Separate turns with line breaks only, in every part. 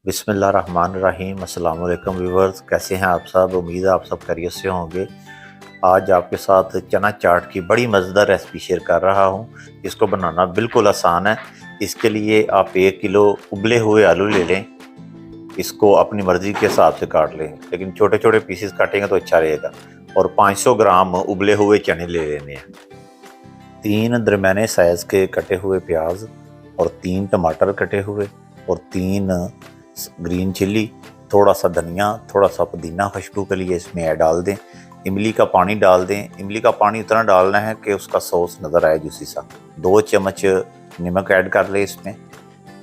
बिस्मिल्लाहिर्रहमानिर्रहीम। अस्सलाम वालेकुम व्यूवर्स, कैसे हैं आप सब? उम्मीद है आप सब खैरियत से होंगे। आज आपके साथ चना चाट की बड़ी मज़ेदार रेसिपी शेयर कर रहा हूं। इसको बनाना बिल्कुल आसान है। इसके लिए आप 1 किलो उबले हुए आलू ले लें। इसको अपनी मर्ज़ी के हिसाब से काट लें, लेकिन छोटे छोटे पीसेस काटेंगे तो अच्छा रहेगा। और 500 ग्राम उबले हुए चने ले लेने हैं। 3 दरमियाने साइज़ के कटे हुए प्याज और 3 टमाटर कटे हुए और 3 ग्रीन चिली, थोड़ा सा धनिया, थोड़ा सा पुदीना खुशबू के लिए इसमें डाल दें। इमली का पानी डाल दें। इमली का पानी उतना डालना है कि उसका सॉस नज़र आए जूसी सा। 2 चम्मच नमक ऐड कर ले इसमें।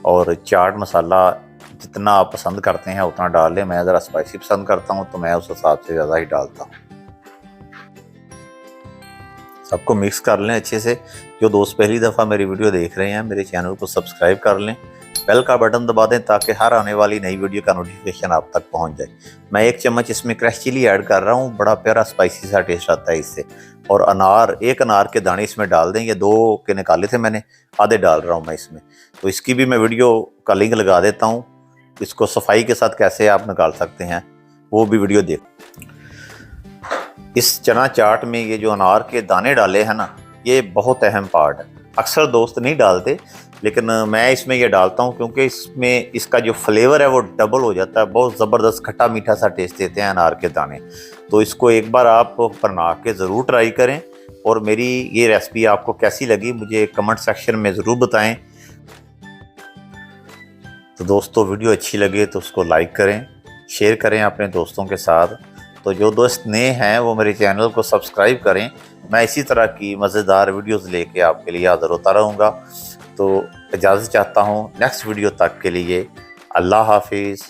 और चाट मसाला जितना आप पसंद करते हैं उतना डाल लें। मैं ज़रा स्पाइसी पसंद करता हूँ तो मैं उस हिसाब से ज़्यादा ही डालता हूँ। सबको मिक्स कर लें अच्छे से। जो दोस्त पहली दफ़ा मेरी वीडियो देख रहे हैं, मेरे चैनल को सब्सक्राइब कर लें, बेल का बटन दबा दें ताकि हर आने वाली नई वीडियो का नोटिफिकेशन आप तक पहुंच जाए। मैं 1 चम्मच इसमें क्रश चिली ऐड कर रहा हूं। बड़ा प्यारा स्पाइसी सा टेस्ट आता है इससे। और एक अनार के दाने इसमें डाल दें। ये 2 के निकाले थे मैंने, आधे डाल रहा हूं मैं इसमें। तो इसकी भी मैं वीडियो का लिंक लगा देता हूँ। इसको सफाई के साथ कैसे आप निकाल सकते हैं वो भी वीडियो देख। इस चना चाट में ये जो अनार के दाने डाले हैं ना, ये बहुत अहम पार्ट है। अक्सर दोस्त नहीं डालते, लेकिन मैं इसमें ये डालता हूँ क्योंकि इसमें इसका जो फ्लेवर है वो डबल हो जाता है। बहुत ज़बरदस्त खट्टा मीठा सा टेस्ट देते हैं अनार के दाने। तो इसको एक बार आप बना के ज़रूर ट्राई करें। और मेरी ये रेसिपी आपको कैसी लगी मुझे कमेंट सेक्शन में ज़रूर बताएं। तो दोस्तों, वीडियो अच्छी लगे तो उसको लाइक करें, शेयर करें अपने दोस्तों के साथ। तो जो दोस्त नए हैं वो मेरे चैनल को सब्सक्राइब करें। मैं इसी तरह की मज़ेदार वीडियोस लेके आपके लिए हाज़िर होता रहूँगा। तो इजाज़त चाहता हूँ। नेक्स्ट वीडियो तक के लिए अल्लाह हाफिज़।